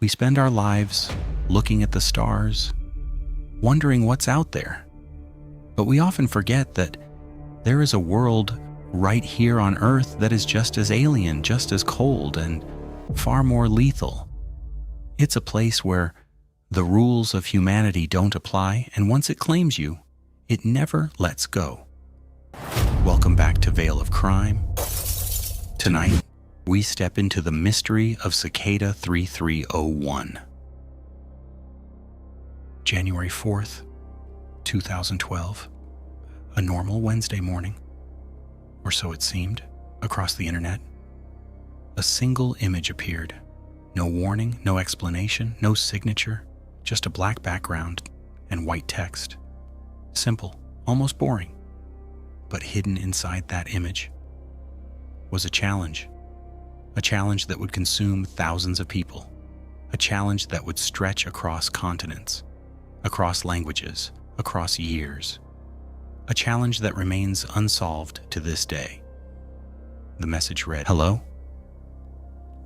We spend our lives looking at the stars, wondering what's out there. But we often forget that there is a world right here on Earth that is just as alien, just as cold, and far more lethal. It's a place where the rules of humanity don't apply, and once it claims you, it never lets go. Welcome back to Veil of Crime. Tonight, we step into the mystery of Cicada 3301. January 4th, 2012. A normal Wednesday morning, or so it seemed, across the internet. A single image appeared. No warning, no explanation, no signature, just a black background and white text. Simple, almost boring. But hidden inside that image was a challenge that would consume thousands of people, a challenge that would stretch across continents, across languages, across years, a challenge that remains unsolved to this day. The message read, "Hello?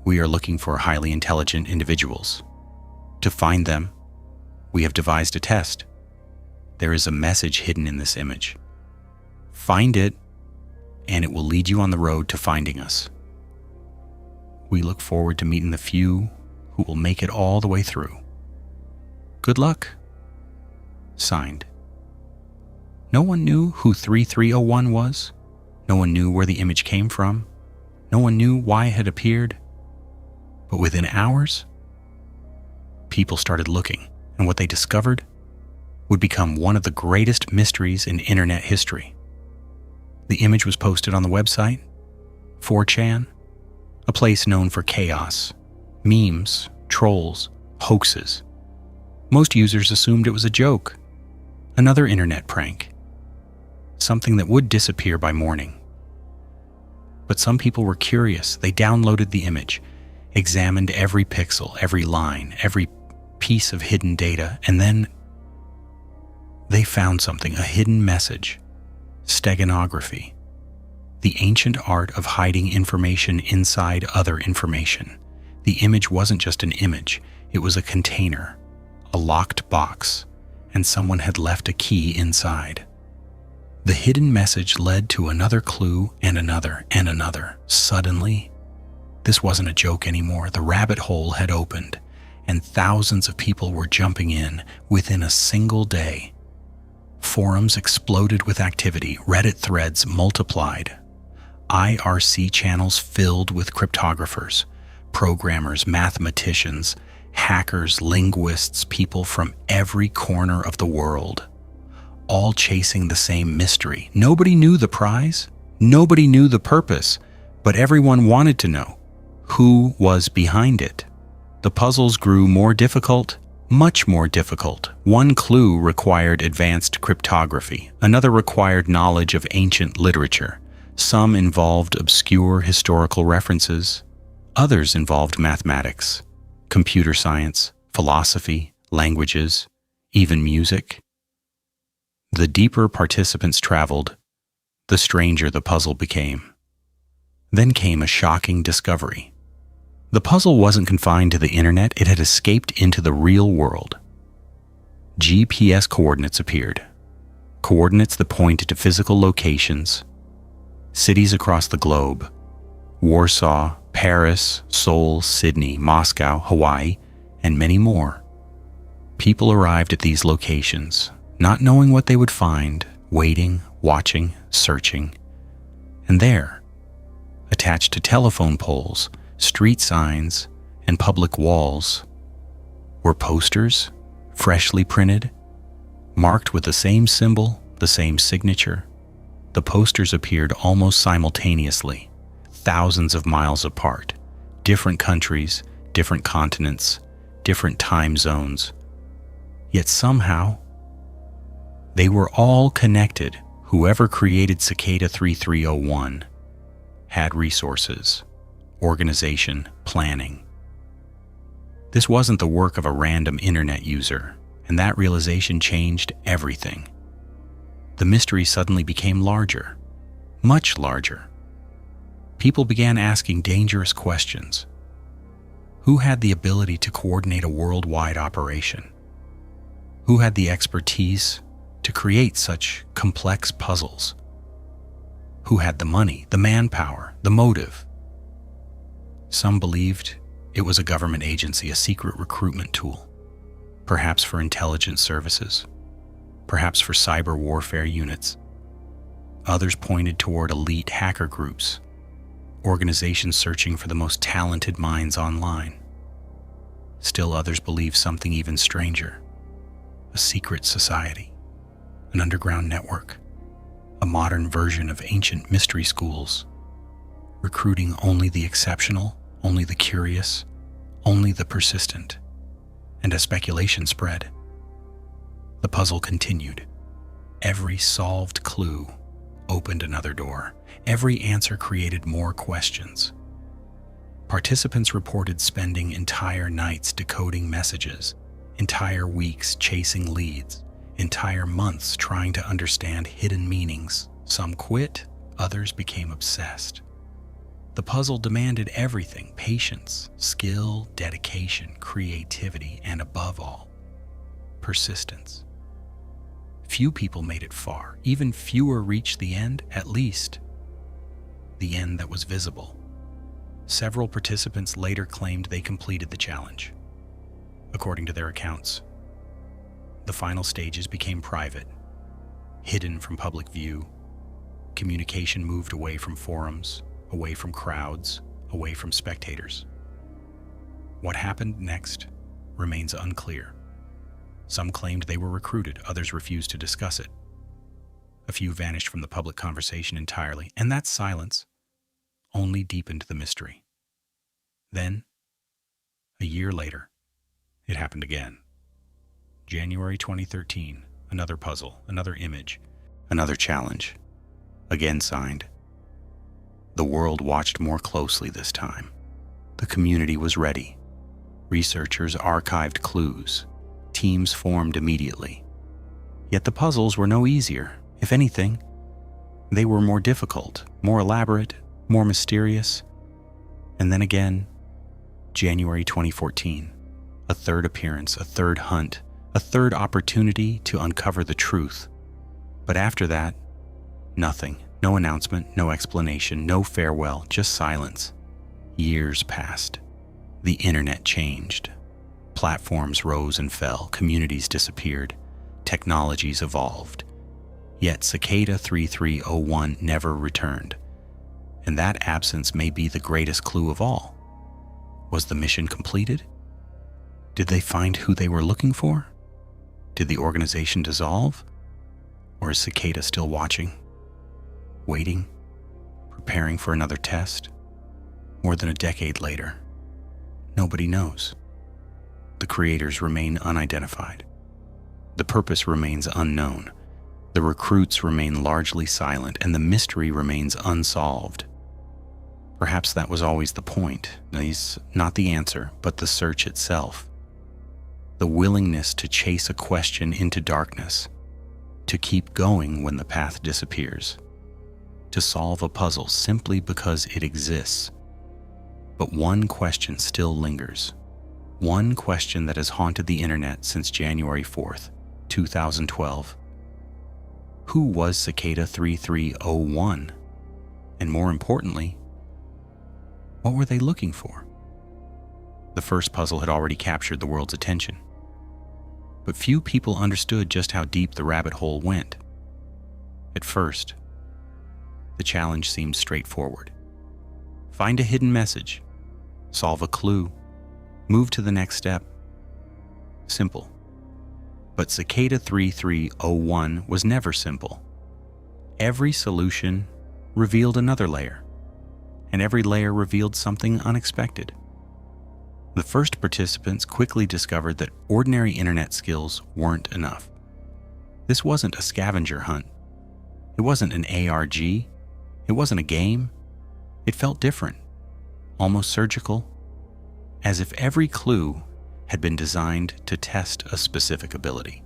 We are looking for highly intelligent individuals. To find them, we have devised a test. There is a message hidden in this image. Find it, and it will lead you on the road to finding us. We look forward to meeting the few who will make it all the way through. Good luck." Signed. No one knew who 3301 was. No one knew where the image came from. No one knew why it had appeared. But within hours, people started looking, and what they discovered would become one of the greatest mysteries in internet history. The image was posted on the website 4chan, a place known for chaos, memes, trolls, hoaxes. Most users assumed it was a joke, another internet prank, something that would disappear by morning. But some people were curious. They downloaded the image, examined every pixel, every line, every piece of hidden data, and then they found something, a hidden message, steganography, the ancient art of hiding information inside other information. The image wasn't just an image, it was a container, a locked box, and someone had left a key inside. The hidden message led to another clue and another and another. Suddenly, this wasn't a joke anymore. The rabbit hole had opened, and thousands of people were jumping in within a single day. Forums exploded with activity. Reddit threads multiplied. IRC channels filled with cryptographers, programmers, mathematicians, hackers, linguists, people from every corner of the world, all chasing the same mystery. Nobody knew the prize, nobody knew the purpose, but everyone wanted to know who was behind it. The puzzles grew more difficult, much more difficult. One clue required advanced cryptography, another required knowledge of ancient literature. Some involved obscure historical references, others involved mathematics, computer science, philosophy, languages, even music. The deeper participants traveled, the stranger the puzzle became. Then came a shocking discovery. The puzzle wasn't confined to the internet, it had escaped into the real world. GPS coordinates appeared. Coordinates that pointed to physical locations, cities across the globe: Warsaw, Paris, Seoul, Sydney, Moscow, Hawaii, and many more. People arrived at these locations, not knowing what they would find, waiting, watching, searching. And there, attached to telephone poles, street signs, and public walls, were posters, freshly printed, marked with the same symbol, the same signature. The posters appeared almost simultaneously, thousands of miles apart, different countries, different continents, different time zones. Yet somehow, they were all connected. Whoever created Cicada 3301 had resources, organization, planning. This wasn't the work of a random internet user, and that realization changed everything. The mystery suddenly became larger, much larger. People began asking dangerous questions. Who had the ability to coordinate a worldwide operation? Who had the expertise to create such complex puzzles? Who had the money, the manpower, the motive? Some believed it was a government agency, a secret recruitment tool, perhaps for intelligence services, perhaps for cyber warfare units. Others pointed toward elite hacker groups, organizations searching for the most talented minds online. Still others believed something even stranger, a secret society, an underground network, a modern version of ancient mystery schools, recruiting only the exceptional, only the curious, only the persistent. And as speculation spread, the puzzle continued. Every solved clue opened another door. Every answer created more questions. Participants reported spending entire nights decoding messages, entire weeks chasing leads, entire months trying to understand hidden meanings. Some quit, others became obsessed. The puzzle demanded everything: patience, skill, dedication, creativity, and above all, persistence. Few people made it far. Even fewer reached the end, at least the end that was visible. Several participants later claimed they completed the challenge. According to their accounts, the final stages became private, hidden from public view. Communication moved away from forums, away from crowds, away from spectators. What happened next remains unclear. Some claimed they were recruited, others refused to discuss it. A few vanished from the public conversation entirely, and that silence only deepened the mystery. Then, a year later, it happened again. January 2013, another puzzle, another image, another challenge. Again signed. The world watched more closely this time. The community was ready. Researchers archived clues. Teams formed immediately. Yet the puzzles were no easier. If anything, they were more difficult, more elaborate, more mysterious. And then again, January 2014, a third appearance, a third hunt, a third opportunity to uncover the truth. But after that, nothing. No announcement, no explanation, no farewell, just silence. Years passed. The internet changed. Platforms rose and fell, communities disappeared, technologies evolved. Yet Cicada 3301 never returned. And that absence may be the greatest clue of all. Was the mission completed? Did they find who they were looking for? Did the organization dissolve? Or is Cicada still watching? Waiting? Preparing for another test? More than a decade later, nobody knows. The creators remain unidentified. The purpose remains unknown. The recruits remain largely silent, and the mystery remains unsolved. Perhaps that was always the point. Not the answer, but the search itself. The willingness to chase a question into darkness, to keep going when the path disappears, to solve a puzzle simply because it exists. But one question still lingers. One question that has haunted the internet since January 4th, 2012. Who was Cicada 3301? And more importantly, what were they looking for? The first puzzle had already captured the world's attention. But few people understood just how deep the rabbit hole went. At first, the challenge seemed straightforward. Find a hidden message, solve a clue, move to the next step. Simple. But Cicada 3301 was never simple. Every solution revealed another layer, and every layer revealed something unexpected. The first participants quickly discovered that ordinary internet skills weren't enough. This wasn't a scavenger hunt. It wasn't an ARG. It wasn't a game. It felt different, almost surgical, as if every clue had been designed to test a specific ability.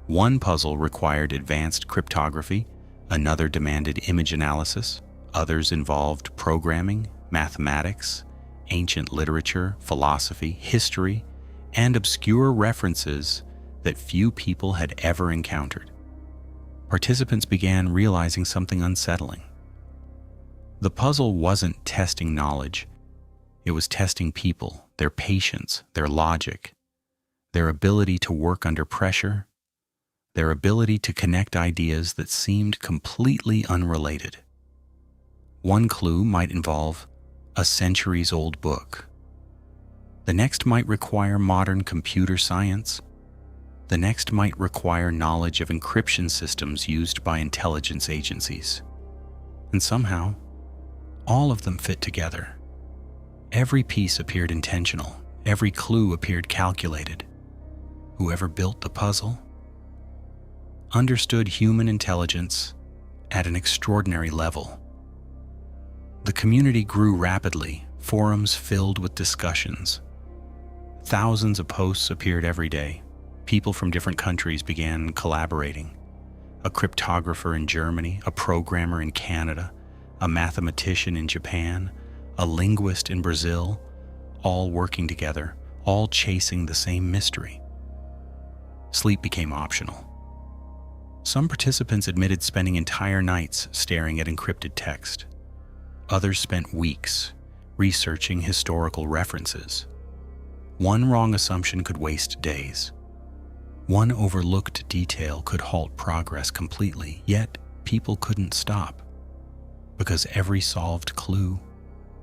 One puzzle required advanced cryptography, another demanded image analysis, others involved programming, mathematics, ancient literature, philosophy, history, and obscure references that few people had ever encountered. Participants began realizing something unsettling. The puzzle wasn't testing knowledge, it was testing people, their patience, their logic, their ability to work under pressure, their ability to connect ideas that seemed completely unrelated. One clue might involve a centuries-old book. The next might require modern computer science. The next might require knowledge of encryption systems used by intelligence agencies. And somehow, all of them fit together. Every piece appeared intentional. Every clue appeared calculated. Whoever built the puzzle understood human intelligence at an extraordinary level. The community grew rapidly, forums filled with discussions. Thousands of posts appeared every day. People from different countries began collaborating. A cryptographer in Germany, a programmer in Canada, a mathematician in Japan, a linguist in Brazil, all working together, all chasing the same mystery. Sleep became optional. Some participants admitted spending entire nights staring at encrypted text. Others spent weeks researching historical references. One wrong assumption could waste days. One overlooked detail could halt progress completely, yet people couldn't stop, because every solved clue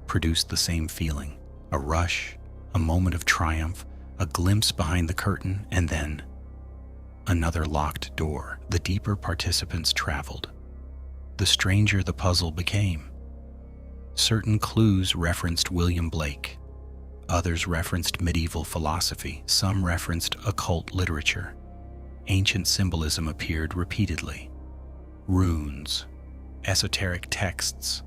produced the same feeling: a rush, a moment of triumph, a glimpse behind the curtain, and then another locked door. The deeper participants traveled, the stranger the puzzle became. Certain clues referenced William Blake. Others referenced medieval philosophy. Some referenced occult literature. Ancient symbolism appeared repeatedly. Runes, esoteric texts,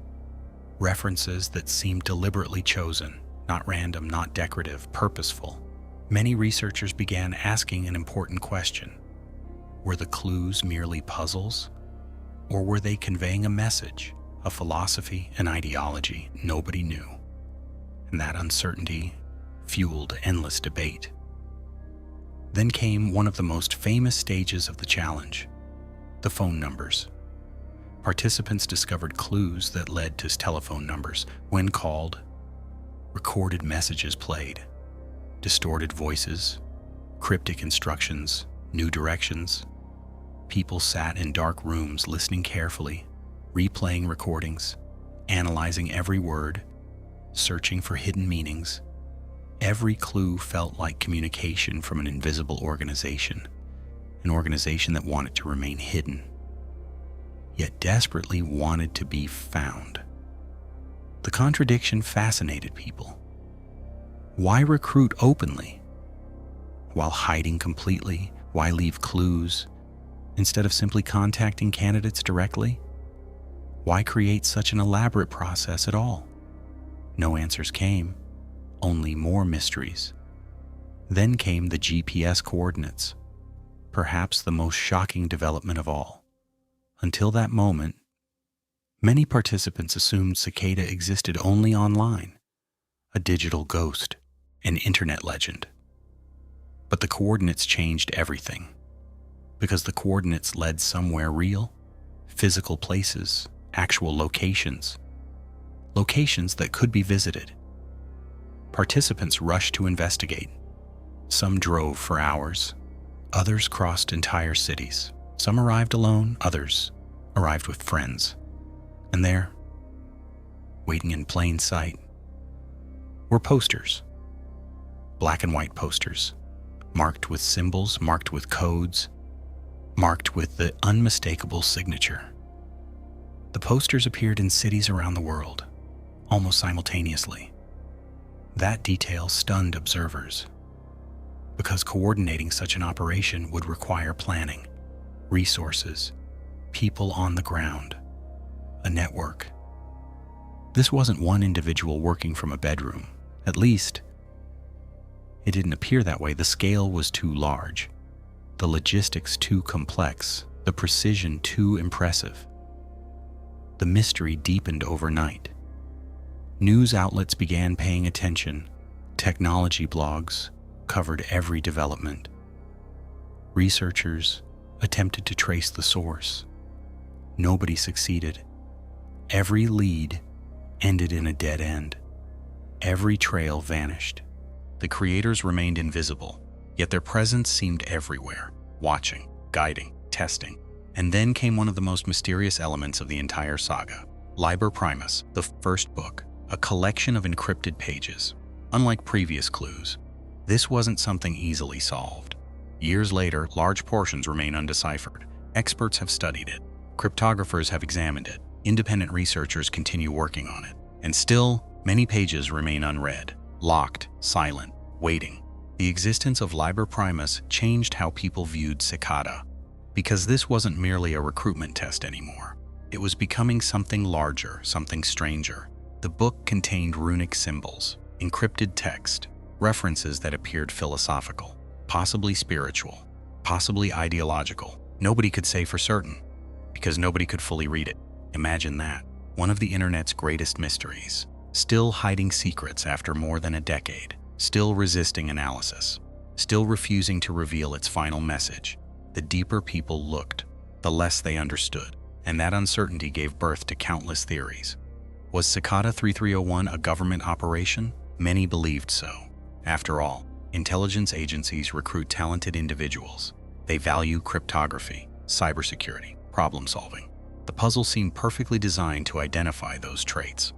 references that seemed deliberately chosen, not random, not decorative, purposeful. Many researchers began asking an important question. Were the clues merely puzzles, or were they conveying a message, a philosophy, an ideology? Nobody knew. And that uncertainty fueled endless debate. Then came one of the most famous stages of the challenge: the phone numbers. Participants discovered clues that led to telephone numbers. When called, recorded messages played, distorted voices, cryptic instructions, new directions. People sat in dark rooms listening carefully, replaying recordings, analyzing every word, searching for hidden meanings. Every clue felt like communication from an invisible organization, an organization that wanted to remain hidden, yet desperately wanted to be found. The contradiction fascinated people. Why recruit openly while hiding completely? Why leave clues instead of simply contacting candidates directly? Why create such an elaborate process at all? No answers came, only more mysteries. Then came the GPS coordinates, perhaps the most shocking development of all. Until that moment, many participants assumed Cicada existed only online, a digital ghost, an internet legend. But the coordinates changed everything, because the coordinates led somewhere real, physical places, actual locations that could be visited. Participants rushed to investigate. Some drove for hours. Others crossed entire cities. Some arrived alone, others arrived with friends. And there, waiting in plain sight, were posters. Black and white posters, marked with symbols, marked with codes, marked with the unmistakable signature. The posters appeared in cities around the world, almost simultaneously. That detail stunned observers, because coordinating such an operation would require planning, resources, people on the ground, a network. This wasn't one individual working from a bedroom. At least, it didn't appear that way. The scale was too large, the logistics too complex, the precision too impressive. The mystery deepened overnight. News outlets began paying attention. Technology blogs covered every development. Researchers attempted to trace the source. Nobody succeeded. Every lead ended in a dead end. Every trail vanished. The creators remained invisible, yet their presence seemed everywhere, watching, guiding, testing. And then came one of the most mysterious elements of the entire saga. Liber Primus, the first book, a collection of encrypted pages. Unlike previous clues, this wasn't something easily solved. Years later, large portions remain undeciphered. Experts have studied it. Cryptographers have examined it. Independent researchers continue working on it. And still, many pages remain unread, locked, silent, waiting. The existence of Liber Primus changed how people viewed Cicada, because this wasn't merely a recruitment test anymore. It was becoming something larger, something stranger. The book contained runic symbols, encrypted text, references that appeared philosophical, possibly spiritual, possibly ideological. Nobody could say for certain, because nobody could fully read it. Imagine that. One of the internet's greatest mysteries, still hiding secrets after more than a decade, still resisting analysis, still refusing to reveal its final message. The deeper people looked, the less they understood, and that uncertainty gave birth to countless theories. Was Cicada 3301 a government operation? Many believed so. After all, intelligence agencies recruit talented individuals. They value cryptography, cybersecurity, problem solving. The puzzle seemed perfectly designed to identify those traits.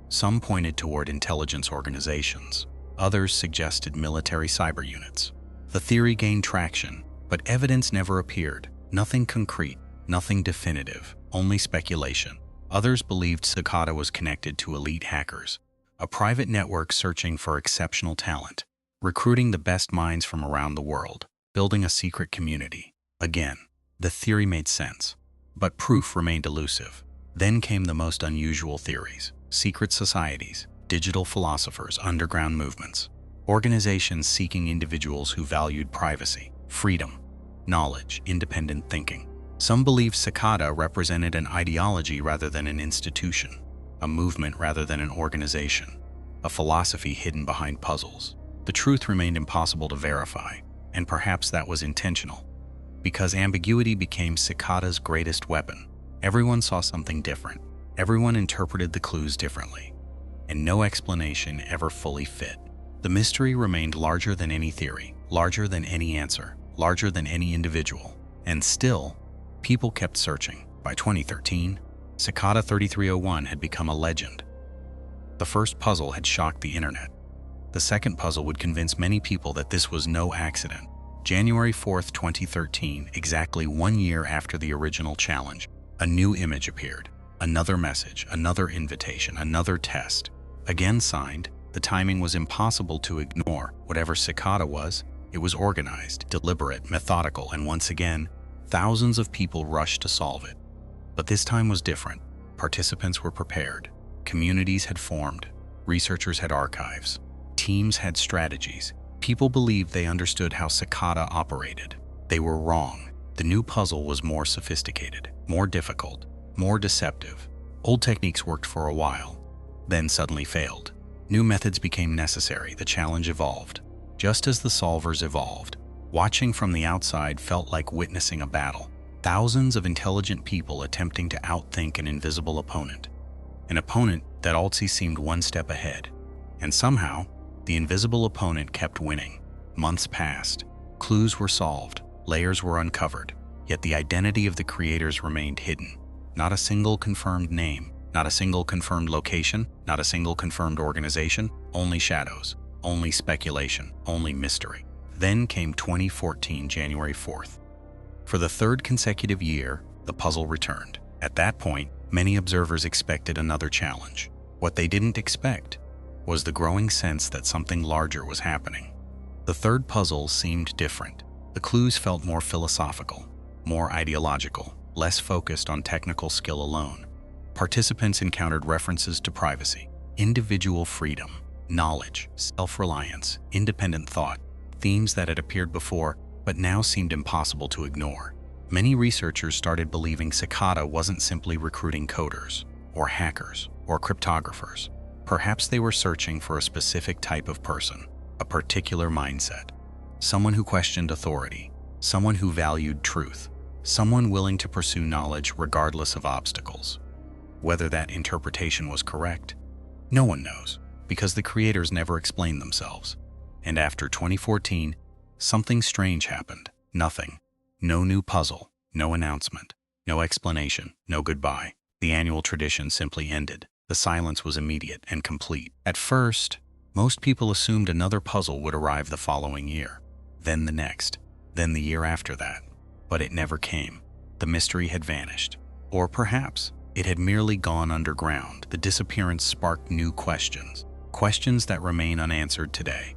Some pointed toward intelligence organizations. Others suggested military cyber units. The theory gained traction, but evidence never appeared. Nothing concrete, nothing definitive, only speculation. Others believed Cicada was connected to elite hackers, a private network searching for exceptional talent, recruiting the best minds from around the world, building a secret community. Again, the theory made sense, but proof remained elusive. Then came the most unusual theories: secret societies, digital philosophers, underground movements, organizations seeking individuals who valued privacy, freedom, knowledge, independent thinking. Some believed Cicada represented an ideology rather than an institution, a movement rather than an organization, a philosophy hidden behind puzzles. The truth remained impossible to verify, and perhaps that was intentional, because ambiguity became Cicada's greatest weapon. Everyone saw something different. Everyone interpreted the clues differently, and no explanation ever fully fit. The mystery remained larger than any theory, larger than any answer, larger than any individual. And still, people kept searching. By 2013, Cicada 3301 had become a legend. The first puzzle had shocked the internet. The second puzzle would convince many people that this was no accident. January 4th, 2013, exactly 1 year after the original challenge, a new image appeared. Another message, another invitation, another test. Again signed, the timing was impossible to ignore. Whatever Cicada was, it was organized, deliberate, methodical, and once again, thousands of people rushed to solve it. But this time was different. Participants were prepared. Communities had formed. Researchers had archives. Teams had strategies. People believed they understood how Cicada operated. They were wrong. The new puzzle was more sophisticated, more difficult, more deceptive. Old techniques worked for a while, then suddenly failed. New methods became necessary. The challenge evolved. Just as the solvers evolved, watching from the outside felt like witnessing a battle. Thousands of intelligent people attempting to outthink an invisible opponent. An opponent that also seemed one step ahead. And somehow, the invisible opponent kept winning. Months passed. Clues were solved. Layers were uncovered. Yet the identity of the creators remained hidden. Not a single confirmed name. Not a single confirmed location. Not a single confirmed organization. Only shadows. Only speculation. Only mystery. Then came 2014, January 4th. For the third consecutive year, the puzzle returned. At that point, many observers expected another challenge. What they didn't expect was the growing sense that something larger was happening. The third puzzle seemed different. The clues felt more philosophical, more ideological, less focused on technical skill alone. Participants encountered references to privacy, individual freedom, knowledge, self-reliance, independent thought, themes that had appeared before but now seemed impossible to ignore. Many researchers started believing Cicada wasn't simply recruiting coders, or hackers, or cryptographers. Perhaps they were searching for a specific type of person, a particular mindset, someone who questioned authority, someone who valued truth, someone willing to pursue knowledge regardless of obstacles. Whether that interpretation was correct, no one knows, because the creators never explained themselves. And after 2014, something strange happened. Nothing. No new puzzle, no announcement, no explanation, no goodbye. The annual tradition simply ended. The silence was immediate and complete. At first, most people assumed another puzzle would arrive the following year, then the next, then the year after that. But it never came. The mystery had vanished. Or perhaps it had merely gone underground. The disappearance sparked new questions, questions that remain unanswered today.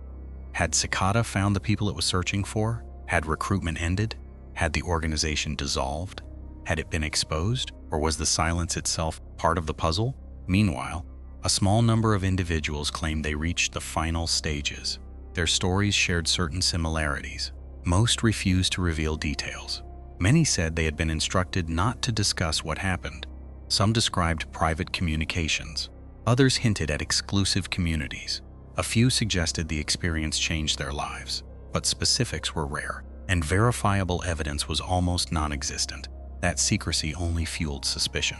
Had Cicada found the people it was searching for? Had recruitment ended? Had the organization dissolved? Had it been exposed? Or was the silence itself part of the puzzle? Meanwhile, a small number of individuals claimed they reached the final stages. Their stories shared certain similarities. Most refused to reveal details. Many said they had been instructed not to discuss what happened. Some described private communications. Others hinted at exclusive communities. A few suggested the experience changed their lives, but specifics were rare, and verifiable evidence was almost non-existent. That secrecy only fueled suspicion.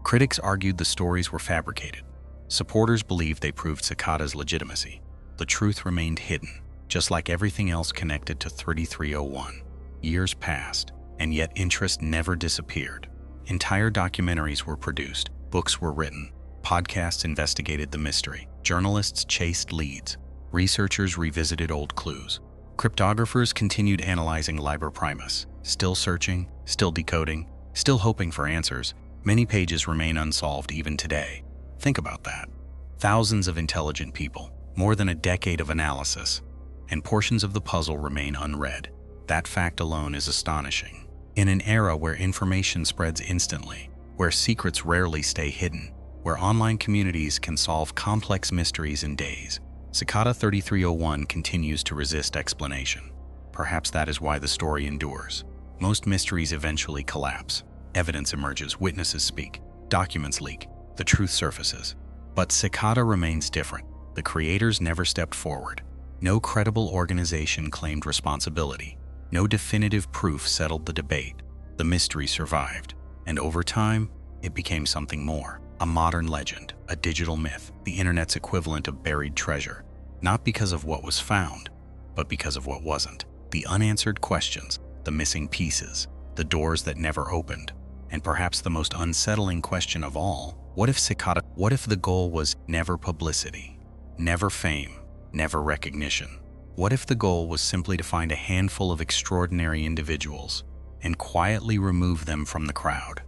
Critics argued the stories were fabricated. Supporters believed they proved Cicada's legitimacy. The truth remained hidden, just like everything else connected to 3301. Years passed, and yet interest never disappeared. Entire documentaries were produced, books were written, podcasts investigated the mystery, journalists chased leads, researchers revisited old clues. Cryptographers continued analyzing Liber Primus, still searching, still decoding, still hoping for answers. Many pages remain unsolved even today. Think about that. Thousands of intelligent people, more than a decade of analysis, and portions of the puzzle remain unread. That fact alone is astonishing. In an era where information spreads instantly, where secrets rarely stay hidden, where online communities can solve complex mysteries in days, Cicada 3301 continues to resist explanation. Perhaps that is why the story endures. Most mysteries eventually collapse. Evidence emerges, witnesses speak, documents leak, the truth surfaces. But Cicada remains different. The creators never stepped forward. No credible organization claimed responsibility. No definitive proof settled the debate. The mystery survived, and over time, it became something more. A modern legend, a digital myth, the internet's equivalent of buried treasure. Not because of what was found, but because of what wasn't. The unanswered questions, the missing pieces, the doors that never opened. And perhaps the most unsettling question of all, what if the goal was never publicity, never fame, never recognition? What if the goal was simply to find a handful of extraordinary individuals and quietly remove them from the crowd?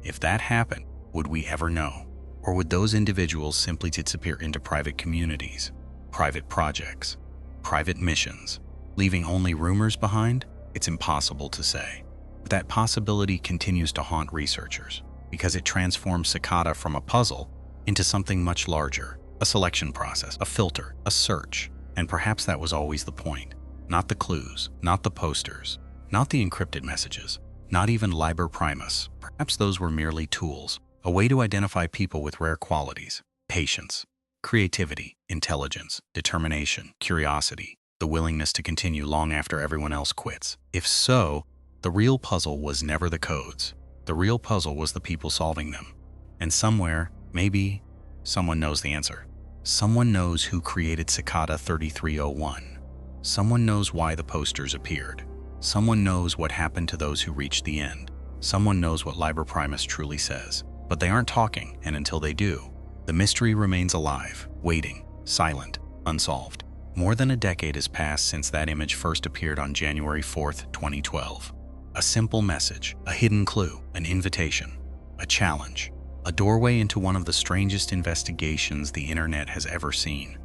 If that happened, would we ever know? Or would those individuals simply disappear into private communities, private projects, private missions, leaving only rumors behind? It's impossible to say. But that possibility continues to haunt researchers because it transforms Cicada from a puzzle into something much larger, a selection process, a filter, a search. And perhaps that was always the point. Not the clues, not the posters, not the encrypted messages, not even Liber Primus. Perhaps those were merely tools, a way to identify people with rare qualities: patience, creativity, intelligence, determination, curiosity, the willingness to continue long after everyone else quits. If so, the real puzzle was never the codes. The real puzzle was the people solving them. And somewhere, maybe, someone knows the answer. Someone knows who created Cicada 3301. Someone knows why the posters appeared. Someone knows what happened to those who reached the end. Someone knows what Liber Primus truly says. But they aren't talking, and until they do, the mystery remains alive, waiting, silent, unsolved. More than a decade has passed since that image first appeared on January 4th, 2012. A simple message, a hidden clue, an invitation, a challenge, a doorway into one of the strangest investigations the internet has ever seen.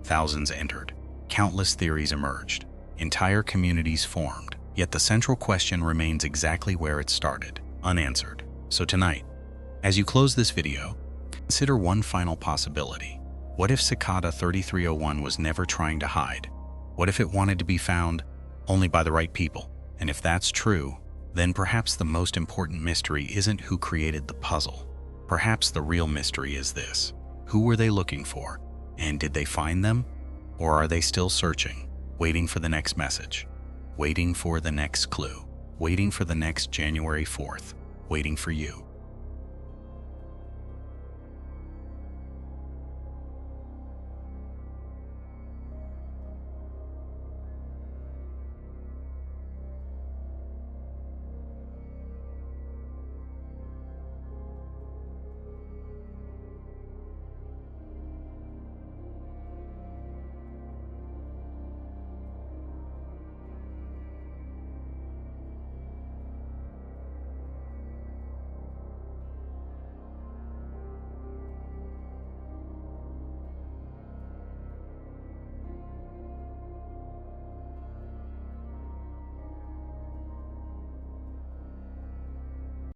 Thousands entered. Countless theories emerged. Entire communities formed. Yet the central question remains exactly where it started, unanswered. So tonight, as you close this video, consider one final possibility. What if Cicada 3301 was never trying to hide? What if it wanted to be found only by the right people? And if that's true, then perhaps the most important mystery isn't who created the puzzle. Perhaps the real mystery is this: Who were they looking for? And did they find them? Or are they still searching, waiting for the next message, waiting for the next clue, waiting for the next January 4th, waiting for you?